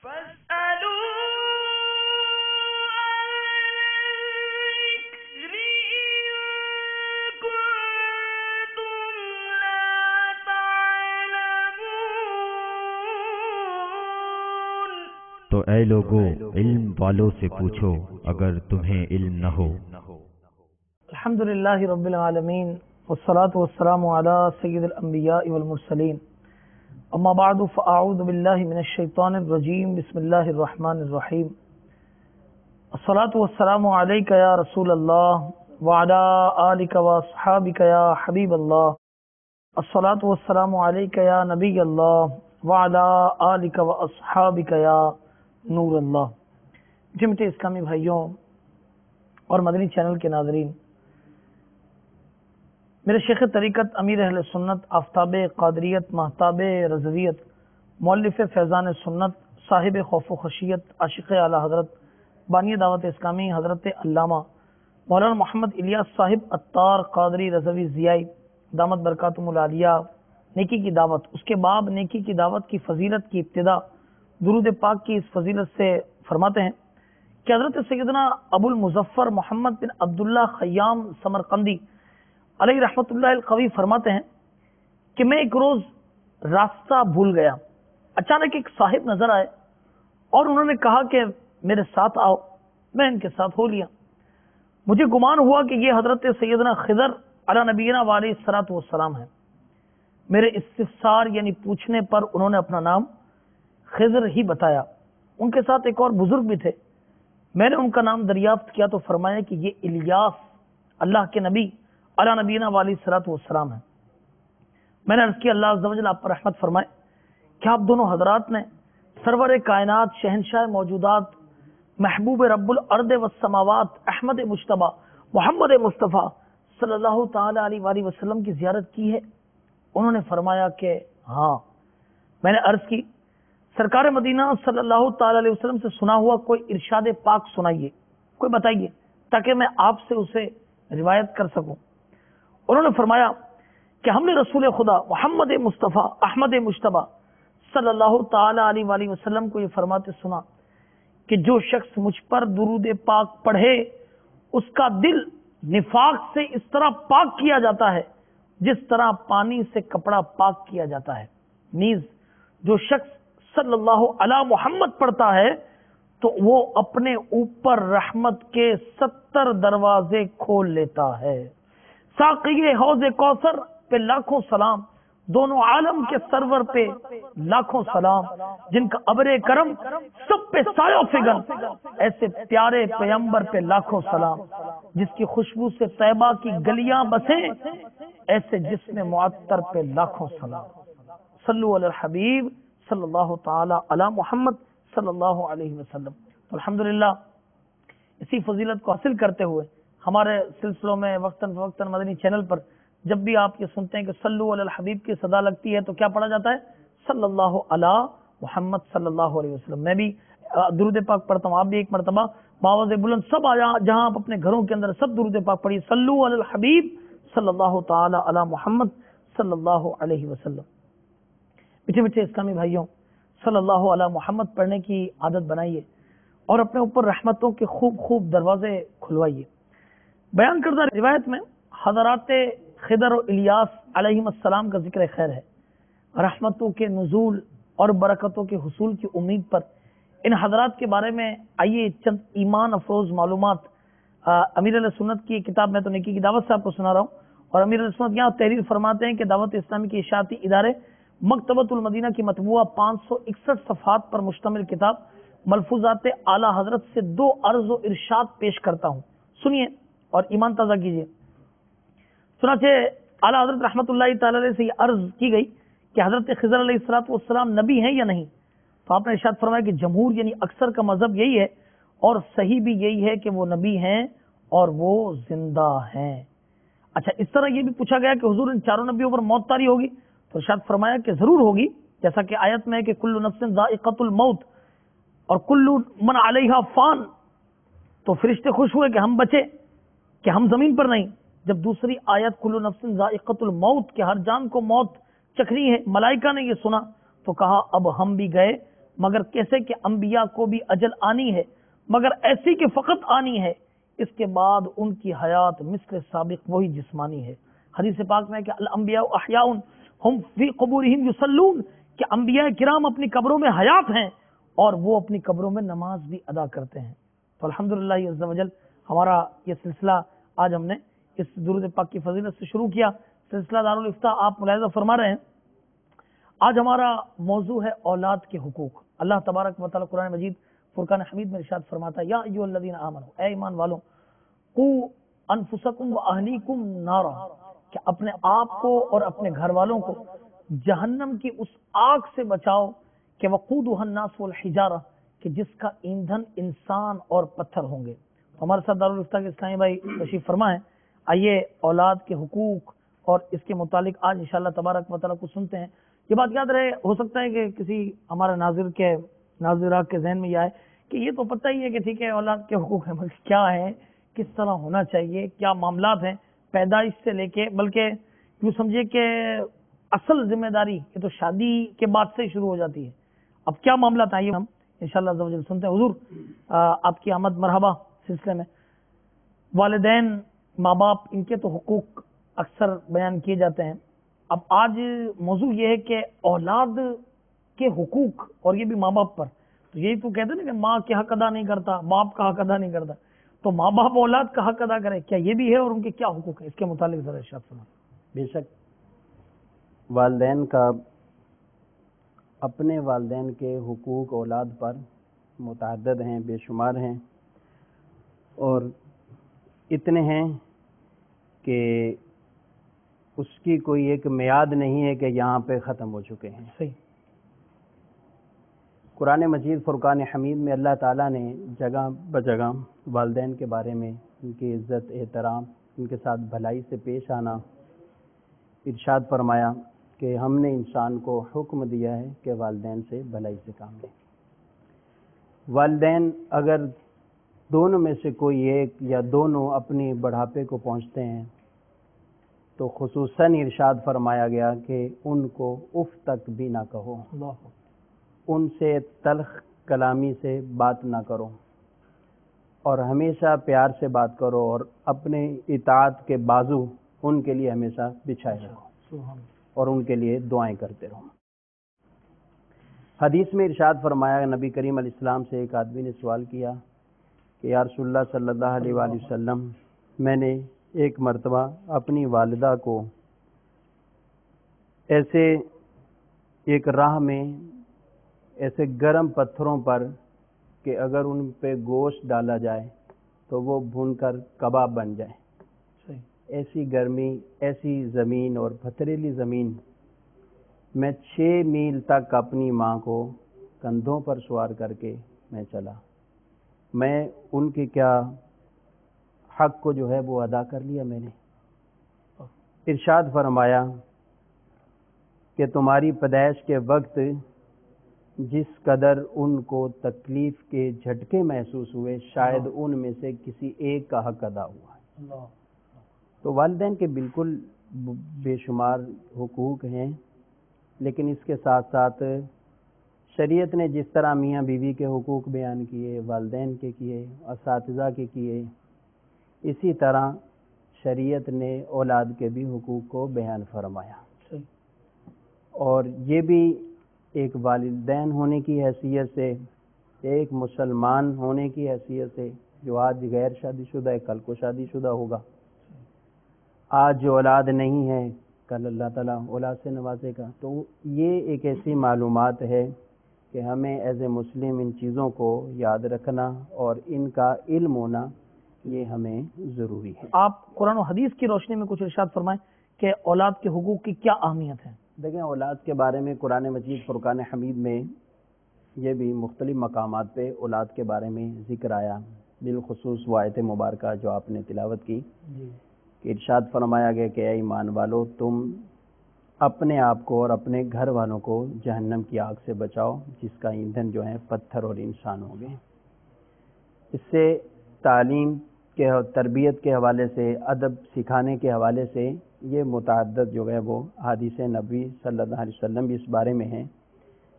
تو اے لوگو علم والوں سے پوچھو اگر تمہیں علم نہ ہو۔ الحمدللہ رب العالمین والصلاة والسلام علی سید الانبیاء والمرسلین، اما بعد فاعوذ باللہ من الشیطان الرجیم، بسم اللہ الرحمن الرحیم۔ الصلاة والسلام علیک یا رسول اللہ وعلی آلک واصحابک یا حبیب اللہ۔ الصلاة والسلام علیک یا نبی اللہ وعلی آلک واصحابک یا نور اللہ۔ میٹھے اسلامی بھائیوں اور مدنی چینل کے ناظرین، میرے شیخ طریقت امیر اہل سنت آفتاب قادریت مہتاب رضویت مؤلف فیضان سنت صاحب خوف و خشیت عاشق اعلی حضرت بانی دعوت اسلامی حضرت علامہ مولانا محمد الیاس صاحب عطار قادری رضوی ضیائی دامت برکاتہم العالیہ نیکی کی دعوت، اس کے باب نیکی کی دعوت کی فضیلت کی ابتدا درود پاک کی اس فضیلت سے فرماتے ہیں کہ حضرت سیدنا ابو المظفر محمد بن عبداللہ خیام سمرقندی علیہ رحمت اللہ القوی فرماتے ہیں کہ میں ایک روز راستہ بھول گیا، اچانک ایک صاحب نظر آئے اور انہوں نے کہا کہ میرے ساتھ آؤ۔ میں ان کے ساتھ ہو لیا۔ مجھے گمان ہوا کہ یہ حضرت سیدنا خضر علی نبینا علیہ الصلوۃ والسلام ہیں۔ میرے استفسار یعنی پوچھنے پر انہوں نے اپنا نام خضر ہی بتایا۔ ان کے ساتھ ایک اور بزرگ بھی تھے۔ میں نے ان کا نام دریافت کیا تو فرمایا کہ یہ الیاس اللہ کے نبی علی نبینا علیہ الصلوۃ والسلام ہیں۔ میں نے عرض کیا اللہ عز و جل آپ پر رحمت فرمائے کہ آپ دونوں حضرات نے سرور کائنات شہنشاہ موجودات محبوب رب الارض والسماوات احمد مجتبی محمد مصطفیٰ صلی اللہ تعالی علیہ وآلہ وسلم کی زیارت کی ہے؟ انہوں نے فرمایا کہ ہاں۔ میں نے عرض کی سرکار مدینہ صلی اللہ تعالی علیہ وسلم سے سنا ہوا کوئی ارشاد پاک سنائیے، کوئی بتائیے تاکہ میں آپ سے اسے روایت کر سکوں۔ انہوں نے فرمایا کہ ہم نے رسول خدا محمد مصطفیٰ احمد مجتبی صلی اللہ تعالی علیہ وآلہ وسلم کو یہ فرماتے سنا کہ جو شخص مجھ پر درود پاک پڑھے اس کا دل نفاق سے اس طرح پاک کیا جاتا ہے جس طرح پانی سے کپڑا پاک کیا جاتا ہے، نیز جو شخص صلی اللہ علی محمد پڑھتا ہے تو وہ اپنے اوپر رحمت کے 70 دروازے کھول لیتا ہے۔ ساقی حوض کوثر پہ لاکھوں سلام، دونوں عالم کے سرور پہ لاکھوں سلام، جن کا ابر کرم سب پہ سایہ فگن، ایسے پیارے پیغمبر پہ لاکھوں سلام، جس کی خوشبو سے طیبہ کی گلیاں بسیں، ایسے جسم معطر پہ لاکھوں سلام۔ صلو علی الحبیب صلی اللہ تعالی علی محمد صلی اللہ علیہ وسلم۔ تو الحمدللہ اسی فضیلت کو حاصل کرتے ہوئے ہمارے سلسلوں میں وقتاً فوقتاً مدنی چینل پر جب بھی آپ یہ سنتے ہیں کہ صلو علی الحبیب کی صدا لگتی ہے تو کیا پڑھا جاتا ہے؟ صلی اللہ علی محمد صلی اللہ علیہ وسلم۔ میں بھی درود پاک پڑھتا ہوں، آپ بھی ایک مرتبہ باواز بلند سب جہاں آپ اپنے گھروں کے اندر سب درود پاک پڑھیے، صلو علی الحبیب صلی اللہ تعالی علی محمد صلی اللہ علیہ وسلم۔ میٹھے میٹھے اسلامی بھائیوں، صلی اللہ علی محمد پڑھنے کی عادت بنائیے اور اپنے اوپر رحمتوں کے خوب خوب دروازے کھلوائیے۔ بیان کردہ روایت میں حضرات خضر و الیاس علیہم السلام کا ذکر خیر ہے۔ رحمتوں کے نزول اور برکتوں کے حصول کی امید پر ان حضرات کے بارے میں آئیے چند ایمان افروز معلومات امیر علیہ سنت کی کتاب میں تو نیکی کی دعوت سے آپ کو سنا رہا ہوں، اور امیر علیہ سنت یہاں تحریر فرماتے ہیں کہ دعوت اسلامی کے اشاعتی ادارے مکتبۃ المدینہ کی مطبوعہ 561 صفحات پر مشتمل کتاب ملفوظات اعلی حضرت سے 2 عرض و ارشاد پیش کرتا ہوں، سنیے اور ایمان تازہ کیجیے۔ چنانچہ اعلی حضرت رحمت اللہ تعالی علیہ سے یہ عرض کی گئی کہ حضرت خضر علیہ الصلوۃ والسلام نبی ہیں یا نہیں؟ تو آپ نے ارشاد فرمایا کہ جمہور یعنی اکثر کا مذہب یہی ہے اور صحیح بھی یہی ہے کہ وہ نبی ہیں اور وہ زندہ ہیں۔ اچھا، اس طرح یہ بھی پوچھا گیا کہ حضور ان چاروں نبیوں پر موت طاری ہوگی؟ تو ارشاد فرمایا کہ ضرور ہوگی، جیسا کہ آیت میں ہے کہ کل نفس ذائقۃ الموت اور کل من علیہا فان۔ تو فرشتے خوش ہوئے کہ ہم بچے، کہ ہم زمین پر نہیں۔ جب دوسری آیت کل نفس ذائقۃ الموت کہ ہر جان کو موت چکھنی ہے، ملائکہ نے یہ سنا تو کہا اب ہم بھی گئے مگر کیسے کہ انبیاء کو بھی اجل آنی ہے، مگر ایسی کہ فقط آنی ہے، اس کے بعد ان کی حیات مثل سابق وہی جسمانی ہے۔ حدیث پاک میں کہ الانبیاء احیاء ہم فی قبورہم یصلون، کہ انبیاء کرام اپنی قبروں میں حیات ہیں اور وہ اپنی قبروں میں نماز بھی ادا کرتے ہیں۔ تو الحمدللہ عز و جل ہمارا یہ سلسلہ آج ہم نے اس درود پاک کی فضیلت سے شروع کیا۔ سلسلہ دارالافتاء آپ ملاحظہ فرما رہے ہیں، آج ہمارا موضوع ہے اولاد کے حقوق۔ اللہ تبارک و تعالی قرآن مجید فرقان حمید میں ارشاد فرماتا ہے، یا ایھا الذین آمنوا، اے ایمان والوں، قوا انفسکم و اہلیکم نارا، کہ اپنے آپ کو اور اپنے گھر والوں کو جہنم کی اس آگ سے بچاؤ کہ وقودھا الناس والحجارہ، کہ جس کا ایندھن انسان اور پتھر ہوں گے۔ ہمارے ساتھ دارالافتاء کے اسلامی بھائی تشریف فرما ہے، آئیے اولاد کے حقوق اور اس کے متعلق آج انشاءاللہ تبارک و تعالیٰ کو سنتے ہیں۔ یہ بات یاد رہے، ہو سکتا ہے کہ کسی ہمارے ناظرات کے ذہن میں یہ آئے کہ یہ تو پتہ ہی ہے کہ ٹھیک ہے اولاد کے حقوق ہیں، مگر کیا ہے، کس طرح ہونا چاہیے، کیا معاملات ہیں پیدائش سے لے کے، بلکہ یوں سمجھے کہ اصل ذمہ داری یہ تو شادی کے بعد سے شروع ہو جاتی ہے۔ اب کیا معاملات آئیے ہم انشاءاللہ عز و جل سنتے ہیں۔ حضور آپ کی آمد مرحبا سلسلے میں۔ والدین، ماں باپ، ان کے تو حقوق اکثر بیان کیے جاتے ہیں۔ اب آج موضوع یہ ہے کہ اولاد کے حقوق، اور یہ بھی ماں باپ پر۔ تو یہی تو کہتے ہیں نا کہ ماں کے حق ادا نہیں کرتا، باپ کا حق ادا نہیں کرتا، تو ماں باپ اولاد کا حق ادا کرے، کیا یہ بھی ہے اور ان کے کیا حقوق ہیں، اس کے متعلق ذرا ارشاد فرمائیں۔ بے شک والدین کا اپنے والدین کے حقوق اولاد پر متعدد ہیں، بے شمار ہیں، اور اتنے ہیں کہ اس کی کوئی ایک میعاد نہیں ہے کہ یہاں پہ ختم ہو چکے ہیں۔ صحیح۔ قرآن مجید فرقان حمید میں اللہ تعالیٰ نے جگہ بجگہ والدین کے بارے میں، ان کی عزت احترام، ان کے ساتھ بھلائی سے پیش آنا ارشاد فرمایا کہ ہم نے انسان کو حکم دیا ہے کہ والدین سے بھلائی سے کام لیں۔ والدین اگر دونوں میں سے کوئی ایک یا دونوں اپنی بڑھاپے کو پہنچتے ہیں تو خصوصاً ارشاد فرمایا گیا کہ ان کو اف تک بھی نہ کہو، ان سے تلخ کلامی سے بات نہ کرو، اور ہمیشہ پیار سے بات کرو، اور اپنے اطاعت کے بازو ان کے لیے ہمیشہ بچھائے رکھو اور ان کے لیے دعائیں کرتے رہو۔ حدیث میں ارشاد فرمایا، نبی کریم علیہ السلام سے ایک آدمی نے سوال کیا کہ یا رسول اللہ صلی اللہ علیہ وآلہ وسلم، میں نے ایک مرتبہ اپنی والدہ کو ایسے ایک راہ میں ایسے گرم پتھروں پر کہ اگر ان پہ گوشت ڈالا جائے تو وہ بھون کر کباب بن جائے، ایسی گرمی، ایسی زمین اور پتھریلی زمین میں 6 میل تک اپنی ماں کو کندھوں پر سوار کر کے میں چلا، میں ان کے کیا حق کو جو ہے وہ ادا کر لیا میں نے؟ ارشاد فرمایا کہ تمہاری پیدائش کے وقت جس قدر ان کو تکلیف کے جھٹکے محسوس ہوئے، شاید ان میں سے کسی ایک کا حق ادا ہوا ہے۔ تو والدین کے بالکل بے شمار حقوق ہیں، لیکن اس کے ساتھ ساتھ شریعت نے جس طرح میاں بیوی کے حقوق بیان کیے، والدین کے کیے، اساتذہ کے کیے، اسی طرح شریعت نے اولاد کے بھی حقوق کو بیان فرمایا، اور یہ بھی ایک والدین ہونے کی حیثیت سے، ایک مسلمان ہونے کی حیثیت سے، جو آج غیر شادی شدہ ہے کل کو شادی شدہ ہوگا، آج جو اولاد نہیں ہے کل اللہ تعالیٰ اولاد سے نوازے گا، تو یہ ایک ایسی معلومات ہے کہ ہمیں ایز اے مسلم ان چیزوں کو یاد رکھنا اور ان کا علم ہونا یہ ہمیں ضروری ہے۔ آپ قرآن و حدیث کی روشنی میں کچھ ارشاد فرمائیں کہ اولاد کے حقوق کی کیا اہمیت ہے؟ دیکھیں، اولاد کے بارے میں قرآن مجید فرقان حمید میں یہ بھی مختلف مقامات پہ اولاد کے بارے میں ذکر آیا، بالخصوص وہ آیت مبارکہ جو آپ نے تلاوت کی کہ ارشاد فرمایا گیا کہ اے ایمان والو، تم اپنے آپ کو اور اپنے گھر والوں کو جہنم کی آگ سے بچاؤ جس کا ایندھن جو ہے پتھر اور انسان ہوں گے۔ اس سے تعلیم کے اور تربیت کے حوالے سے، ادب سکھانے کے حوالے سے یہ متعدد جو ہے وہ حدیث نبی صلی اللہ علیہ وسلم بھی اس بارے میں ہیں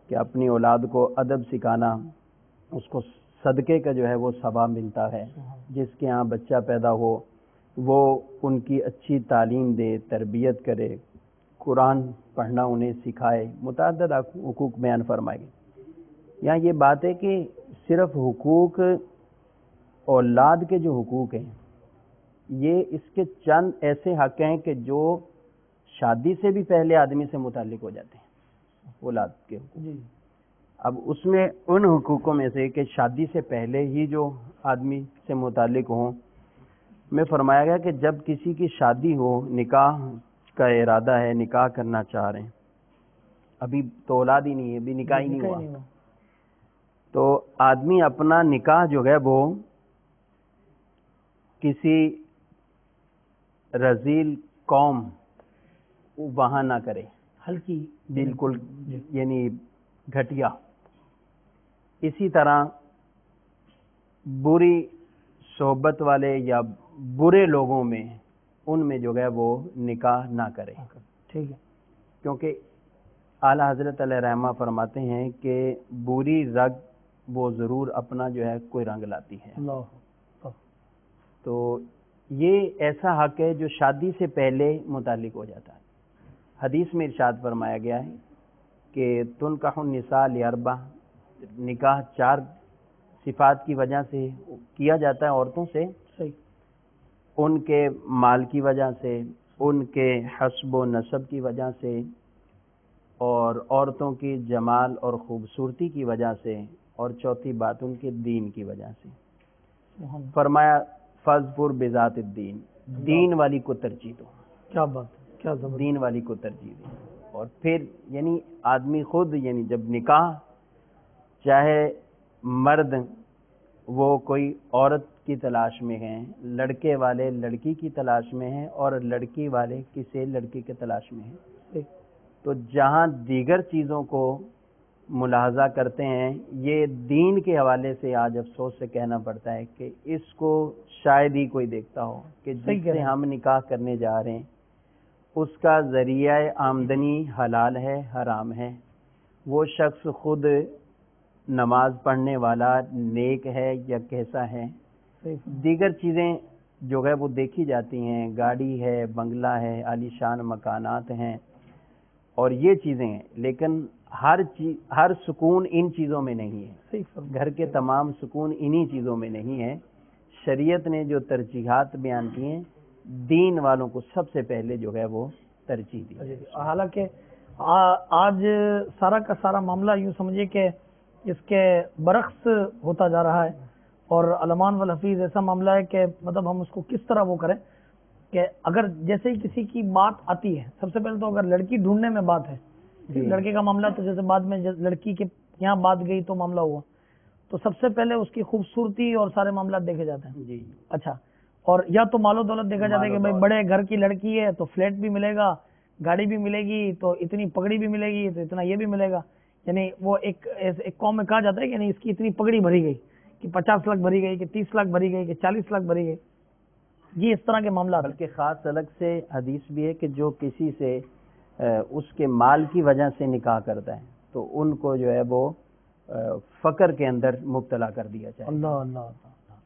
کہ اپنی اولاد کو ادب سکھانا، اس کو صدقے کا جو ہے وہ ثواب ملتا ہے. جس کے ہاں بچہ پیدا ہو وہ ان کی اچھی تعلیم دے، تربیت کرے، قرآن پڑھنا انہیں سکھائے. متعدد حقوق بیان فرمائے گئے. یہاں یہ بات ہے کہ صرف حقوق اولاد کے جو حقوق ہیں یہ اس کے چند ایسے حق ہیں کہ جو شادی سے بھی پہلے آدمی سے متعلق ہو جاتے ہیں، اولاد کے حقوق. اب اس میں ان حقوقوں میں سے کہ شادی سے پہلے ہی جو آدمی سے متعلق ہوں، میں فرمایا گیا کہ جب کسی کی شادی ہو، نکاح کا ارادہ ہے، نکاح کرنا چاہ رہے ہیں، ابھی تو اولاد ہی نہیں ہے، ابھی نکاح ہی نہیں ہوا، تو آدمی اپنا نکاح جو ہے وہ کسی رذیل قوم وہاں نہ کرے، ہلکی، بالکل یعنی گھٹیا. اسی طرح بری صحبت والے یا برے لوگوں میں ان میں جو ہے وہ نکاح نہ کرے. ٹھیک ہے. کیونکہ اعلی حضرت علیہ رحمہ فرماتے ہیں کہ بری رگ وہ ضرور اپنا جو ہے کوئی رنگ لاتی ہے. تو یہ ایسا حق ہے جو شادی سے پہلے متعلق ہو جاتا ہے. حدیث میں ارشاد فرمایا گیا ہے کہ تنکح النساء لاربع، نکاح 4 صفات کی وجہ سے کیا جاتا ہے عورتوں سے. ان کے مال کی وجہ سے، ان کے حسب و نسب کی وجہ سے، اور عورتوں کی جمال اور خوبصورتی کی وجہ سے، اور چوتھی بات ان کے دین کی وجہ سے. فرمایا فاظفر بذات الدین، دین والی کو ترجیح دو. کیا بات ہے، کیا زبردست. دین والی کو ترجیح دو. اور پھر یعنی آدمی خود یعنی جب نکاح، چاہے مرد وہ کوئی عورت کی تلاش میں ہیں، لڑکے والے لڑکی کی تلاش میں ہیں، اور لڑکی والے کسی لڑکی کے تلاش میں ہیں، تو جہاں دیگر چیزوں کو ملاحظہ کرتے ہیں، یہ دین کے حوالے سے آج افسوس سے کہنا پڑتا ہے کہ اس کو شاید ہی کوئی دیکھتا ہو کہ جس سے ہم نکاح کرنے جا رہے ہیں اس کا ذریعہ آمدنی حلال ہے حرام ہے، وہ شخص خود نماز پڑھنے والا نیک ہے یا کیسا ہے. دیگر چیزیں جو ہے وہ دیکھی جاتی ہیں، گاڑی ہے، بنگلہ ہے، عالی شان مکانات ہیں اور یہ چیزیں ہیں، لیکن ہر سکون ان چیزوں میں نہیں ہے. گھر کے تمام سکون انہی چیزوں میں نہیں ہے. شریعت نے جو ترجیحات بیان کی ہیں، دین والوں کو سب سے پہلے جو ہے وہ ترجیح دی. حالانکہ آج سارا کا سارا معاملہ یوں سمجھے کہ اس کے برعکس ہوتا جا رہا ہے، اور علمان والحفیظ ایسا معاملہ ہے کہ مطلب ہم اس کو کس طرح وہ کریں کہ اگر جیسے ہی کسی کی بات آتی ہے، سب سے پہلے تو اگر لڑکی ڈھونڈنے میں بات ہے، لڑکے کا معاملہ تو جیسے بعد میں لڑکی کے یہاں بات گئی تو معاملہ ہوا، تو سب سے پہلے اس کی خوبصورتی اور سارے معاملات دیکھے جاتے ہیں. جی. اچھا، اور یا تو مال و دولت دیکھا جاتا ہے کہ بھائی بڑے گھر کی لڑکی ہے تو فلیٹ بھی ملے گا، گاڑی بھی ملے گی، تو اتنی پگڑی بھی ملے گی تو اتنا یہ بھی ملے گا. یعنی وہ ایک قوم میں کہا جاتا ہے کہ یعنی اس کی اتنی پگڑی بھری گئی کہ 50 لاکھ بھری گئی، کہ 30 لاکھ بھری گئی، کہ 40 لاکھ بھری گئی. یہ اس طرح کے معاملات. بلکہ خاص الگ سے حدیث بھی ہے کہ جو کسی سے اس کے مال کی وجہ سے نکاح کرتا ہے تو ان کو جو ہے وہ فقر کے اندر مبتلا کر دیا جائے. اللہ اللہ.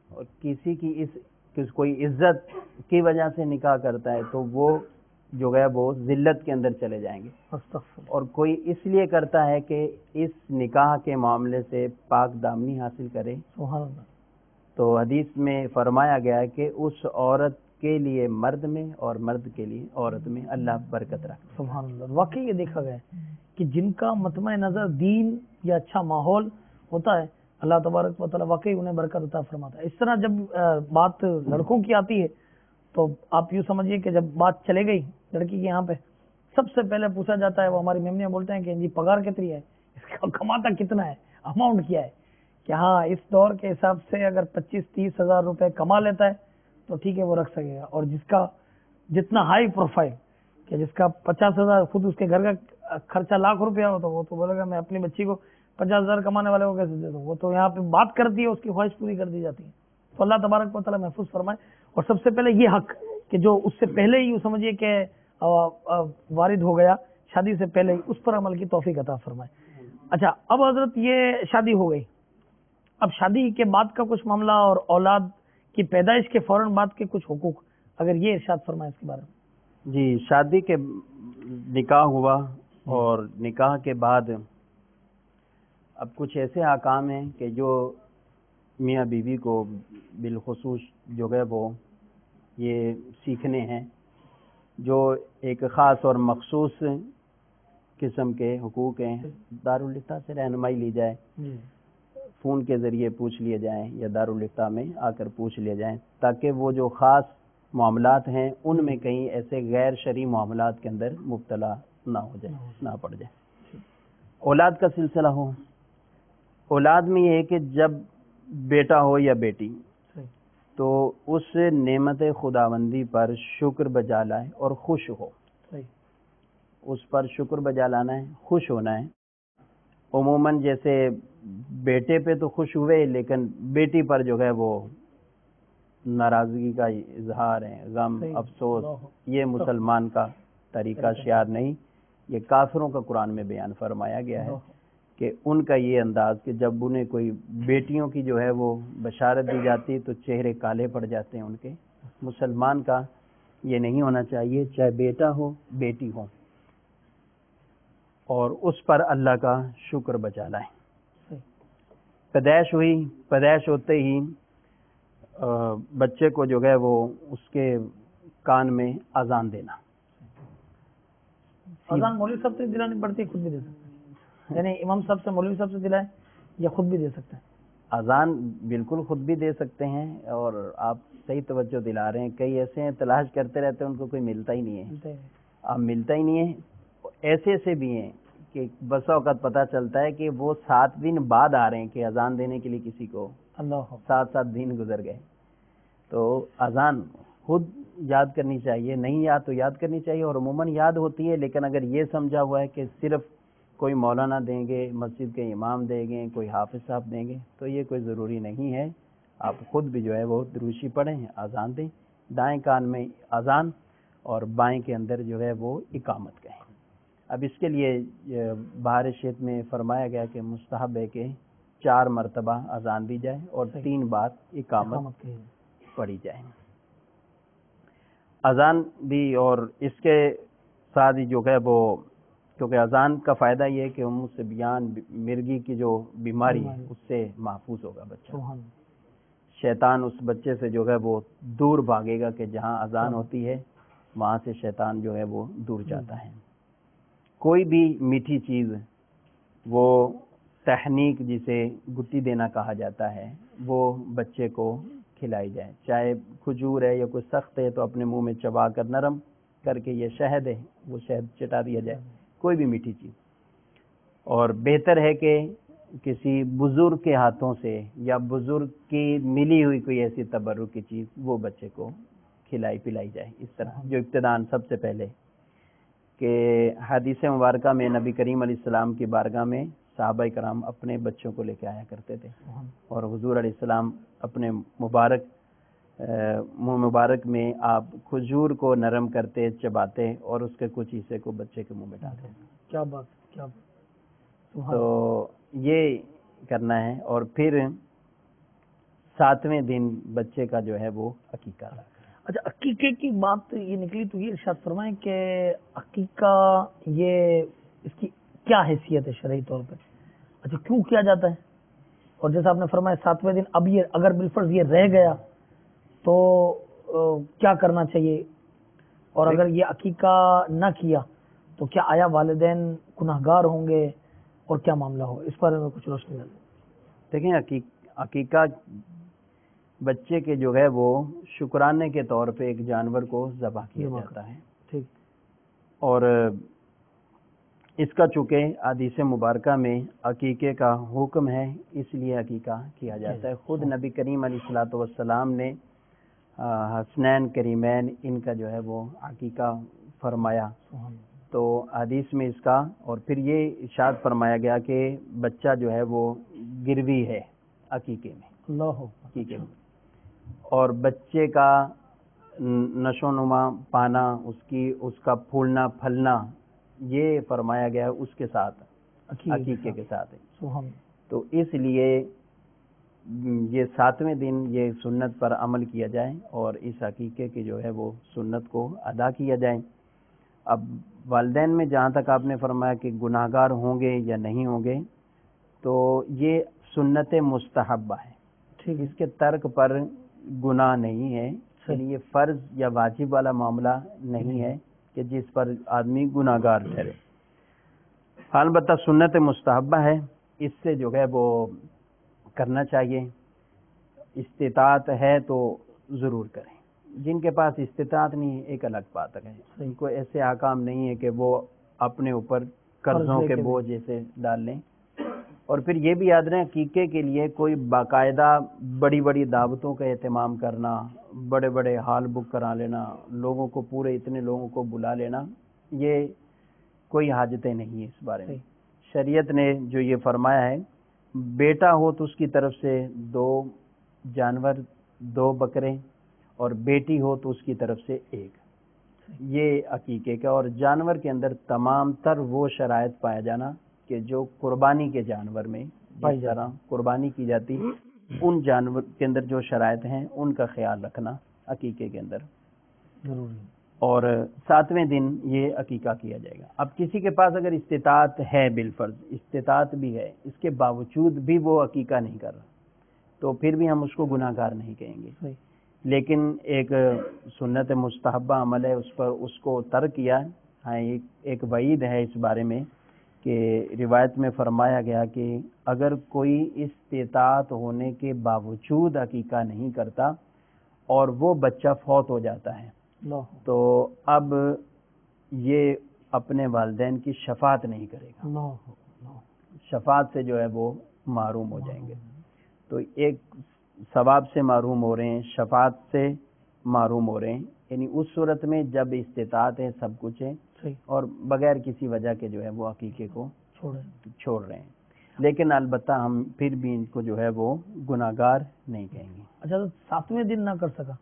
اور کسی کی کوئی عزت کی وجہ سے نکاح کرتا ہے تو وہ جو ہے وہ ذلت کے اندر چلے جائیں گے. اور کوئی اس لیے کرتا ہے کہ اس نکاح کے معاملے سے پاک دامنی حاصل کرے، سبحان اللہ، تو حدیث میں فرمایا گیا ہے کہ اس عورت کے لیے مرد میں اور مرد کے لیے عورت میں اللہ برکت رکھے. سبحان اللہ. واقعی یہ دیکھا گیا ہے کہ جن کا مطمع نظر دین یا اچھا ماحول ہوتا ہے، اللہ تبارک و تعالیٰ واقعی انہیں برکت عطا فرماتا ہے. اس طرح جب بات لڑکوں کی آتی ہے تو آپ یوں سمجھیے کہ جب بات چلے گئی لڑکی کے یہاں پہ، سب سے پہلے پوچھا جاتا ہے، وہ ہماری میمیاں بولتے ہیں کہ جی پگار کتنی ہے، اس کا کماتا کتنا ہے، اماؤنٹ کیا ہے، کہ ہاں اس دور کے حساب سے اگر 25-30 ہزار روپے کما لیتا ہے تو ٹھیک ہے وہ رکھ سکے گا. اور جس کا جتنا ہائی پروفائل، کہ جس کا 50 ہزار خود اس کے گھر کا خرچہ لاکھ روپیہ ہو تو وہ تو بولے گا میں اپنی بچی کو 50 ہزار کمانے والے کو کیسے دے دوں. وہ تو یہاں پہ بات کرتی ہے، اس کی خواہش پوری کر دی جاتی ہے. تو اللہ تبارک و تعالیٰ محفوظ فرمائے. اور سب سے پہلے یہ حق کہ جو اس سے پہلے ہی سمجھیے کہ وارد ہو گیا شادی سے پہلے ہی، اس پر عمل کی توفیق عطا فرمائے. اچھا اب حضرت یہ شادی ہو گئی، اب شادی کے بعد کا کچھ معاملہ اور اولاد کی پیدائش کے فوراً بعد کے کچھ حقوق، اگر یہ ارشاد فرمائیں اس کے بارے میں۔ جی، شادی کے نکاح ہوا اور نکاح کے بعد اب کچھ ایسے احکام ہیں کہ جو میاں بیوی کو بالخصوص جو ہے وہ یہ سیکھنے ہیں، جو ایک خاص اور مخصوص قسم کے حقوق ہیں۔ دارالفتہ سے رہنمائی لی جائے، فون کے ذریعے پوچھ لیے جائیں یا دارالفتہ میں آ کر پوچھ لیے جائیں، تاکہ وہ جو خاص معاملات ہیں ان میں کہیں ایسے غیر شرعی معاملات کے اندر مبتلا نہ ہو جائے، نہ پڑ جائے۔ اولاد کا سلسلہ ہو، اولاد میں یہ ہے کہ جب بیٹا ہو یا بیٹی تو اس نعمت خداوندی پر شکر بجا لائے اور خوش ہو، اس پر شکر بجا لانا ہے، خوش ہونا ہے۔ عموماً جیسے بیٹے پہ تو خوش ہوئے لیکن بیٹی پر جو ہے وہ ناراضگی کا اظہار ہے، غم، افسوس، یہ مسلمان کا طریقہ شعار نہیں، یہ کافروں کا قرآن میں بیان فرمایا گیا ہے کہ ان کا یہ انداز کہ جب انہیں کوئی بیٹیوں کی جو ہے وہ بشارت دی جاتی تو چہرے کالے پڑ جاتے ہیں ان کے۔ مسلمان کا یہ نہیں ہونا چاہیے، چاہے بیٹا ہو بیٹی ہو، اور اس پر اللہ کا شکر بجا لائیں۔ پیدائش ہوئی، پیدائش ہوتے ہی بچے کو جو ہے وہ اس کے کان میں اذان دینا۔ اذان مولوی صاحب سے دلانی پڑتی ہے، خود بھی دے سکتے ہیں، یعنی امام صاحب سے مولوی صاحب سے دلائیں یا خود بھی دے سکتے ہیں؟ اذان بالکل خود بھی دے سکتے ہیں، اور آپ صحیح توجہ دلا رہے ہیں، کئی ایسے ہیں تلاش کرتے رہتے ہیں ان کو کوئی ملتا ہی نہیں ہے، اب ملتا ہی نہیں ہے۔ ایسے سے بھی ہیں کہ بسا اوقات پتہ چلتا ہے کہ وہ 7 دن بعد آ رہے ہیں کہ اذان دینے کے لیے کسی کو، 7 دن گزر گئے۔ تو اذان خود یاد کرنی چاہیے، نہیں یاد تو یاد کرنی چاہیے، اور عموماً یاد ہوتی ہے، لیکن اگر یہ سمجھا ہوا ہے کہ صرف کوئی مولانا دیں گے، مسجد کے امام دیں گے، کوئی حافظ صاحب دیں گے، تو یہ کوئی ضروری نہیں ہے۔ آپ خود بھی جو ہے وہ دروشی پڑھیں، اذان دیں، دائیں کان میں اذان اور بائیں کے اندر جو ہے وہ اقامت کہیں۔ اب اس کے لیے بہار شیخ میں فرمایا گیا کہ مستحب ہے کہ 4 مرتبہ اذان دی جائے اور 3 بار اقامت پڑھی جائے۔ اذان بھی، اور اس کے ساتھ ہی جو ہے وہ، کیونکہ اذان کا فائدہ یہ ہے کہ ام صبیان مرگی کی جو بیماری ہے اس سے محفوظ ہوگا بچہ، شیطان اس بچے سے جو ہے وہ دور بھاگے گا، کہ جہاں اذان ہوتی ہے وہاں سے شیطان جو ہے وہ دور جاتا ہے۔ کوئی بھی میٹھی چیز، وہ تحنیک جسے گٹی دینا کہا جاتا ہے، وہ بچے کو کھلائی جائے، چاہے کھجور ہے یا کوئی سخت ہے تو اپنے منہ میں چبا کر نرم کر کے، یہ شہد ہے وہ شہد چٹا دیا جائے، کوئی بھی میٹھی چیز۔ اور بہتر ہے کہ کسی بزرگ کے ہاتھوں سے یا بزرگ کی ملی ہوئی کوئی ایسی تبرک کی چیز وہ بچے کو کھلائی پلائی جائے، اس طرح جو ابتداءً سب سے پہلے کہ حدیث مبارکہ میں نبی کریم علیہ السلام کی بارگاہ میں صحابہ کرام اپنے بچوں کو لے کے آیا کرتے تھے، اور حضور علیہ السلام اپنے مبارک منہ مبارک میں آپ کھجور کو نرم کرتے، چباتے اور اس کے کچھ حصے کو بچے کے منہ میں ڈالتے۔ کیا بات، کیا بات۔ تو یہ کرنا ہے، اور پھر 7ویں دن بچے کا جو ہے وہ عقیقہ۔ اچھا، عقیقے کی بات یہ نکلی تو یہ ارشاد فرمائیں کہ عقیقہ یہ اس کی کیا حیثیت ہے شرعی طور پہ؟ اچھا، کیوں کیا جاتا ہے؟ اور جیسا آپ نے فرمایا 7ویں دن، اب یہ اگر بالفرض یہ رہ گیا تو کیا کرنا چاہیے؟ اور اگر یہ عقیقہ نہ کیا تو کیا آیا والدین گناہگار ہوں گے، اور کیا معاملہ ہو؟ اس بارے میں کچھ روشنی ڈالیں۔ دیکھیں، عقیقہ بچے کے جو ہے وہ شکرانے کے طور پہ ایک جانور کو ذبح کیا جاتا ہے، ٹھیک، اور اس کا چونکہ حدیث مبارکہ میں عقیقے کا حکم ہے، اس لیے عقیقہ کیا جاتا ہے۔ خود نبی کریم علیہ الصلوۃ والسلام نے حسنین کریمین ان کا جو ہے وہ عقیقہ فرمایا، تو حدیث میں اس کا، اور پھر یہ ارشاد فرمایا گیا کہ بچہ جو ہے وہ گروی ہے عقیقے میں، اللہ عقیقے میں، اور بچے کا نشو نما پانا، اس کا پھولنا پھلنا، یہ فرمایا گیا ہے اس کے ساتھ، عقیقے کے ساتھ ہے. سبحان. تو اس لیے یہ 7ویں دن یہ سنت پر عمل کیا جائے اور اس عقیقے کی جو ہے وہ سنت کو ادا کیا جائے. اب والدین میں جہاں تک آپ نے فرمایا کہ گناہ گار ہوں گے یا نہیں ہوں گے، تو یہ سنت مستحبہ ہے. ٹھیک ہے. اس کے ترک پر گناہ نہیں ہے، یعنی یہ فرض یا واجب والا معاملہ نہیں ہے کہ جس پر آدمی گناہ گار ٹھہرے. البتہ سنت مستحبہ ہے، اس سے جو ہے وہ کرنا چاہیے. استطاعت ہے تو ضرور کریں. جن کے پاس استطاعت نہیں ہے ایک الگ بات ہے، ان کو ایسے احکام نہیں ہے کہ وہ اپنے اوپر قرضوں کے بوجھ جیسے ڈال لیں. اور پھر یہ بھی یاد رہیں عقیقے کے لیے کوئی باقاعدہ بڑی بڑی دعوتوں کا اہتمام کرنا، بڑے بڑے ہال بک کرا لینا، لوگوں کو پورے اتنے لوگوں کو بلا لینا، یہ کوئی حاجتیں نہیں ہے اس بارے میں. شریعت نے جو یہ فرمایا ہے، بیٹا ہو تو اس کی طرف سے 2 جانور، 2 بکرے، اور بیٹی ہو تو اس کی طرف سے 1. یہ عقیقے کا. اور جانور کے اندر تمام تر وہ شرائط پایا جانا کہ جو قربانی کے جانور میں جس طرح قربانی کی جاتی، ان جانور کے اندر جو شرائط ہیں ان کا خیال رکھنا عقیقے کے اندر ضروری. اور 7ویں دن یہ عقیقہ کیا جائے گا. اب کسی کے پاس اگر استطاعت ہے، بالفرض استطاعت بھی ہے، اس کے باوجود بھی وہ عقیقہ نہیں کر رہا، تو پھر بھی ہم اس کو گناہ گار نہیں کہیں گے. لیکن ایک سنت مستحبہ عمل ہے، اس پر اس کو ترک کیا. ہاں، ایک وعید ہے اس بارے میں کہ روایت میں فرمایا گیا کہ اگر کوئی استطاعت ہونے کے باوجود عقیقہ نہیں کرتا اور وہ بچہ فوت ہو جاتا ہے، تو اب یہ اپنے والدین کی شفاعت نہیں کرے گا. شفاعت سے جو ہے وہ محروم ہو جائیں گے. تو ایک ثواب سے محروم ہو رہے ہیں، شفاعت سے محروم ہو رہے ہیں. یعنی اس صورت میں جب استطاعت ہے، سب کچھ ہے، اور بغیر کسی وجہ کے جو ہے وہ عقیقے کو چھوڑ رہے ہیں. لیکن البتہ ہم پھر بھی ان کو جو ہے وہ گناہ گار نہیں کہیں گے. اچھا، تو 7ویں دن نہ کر سکا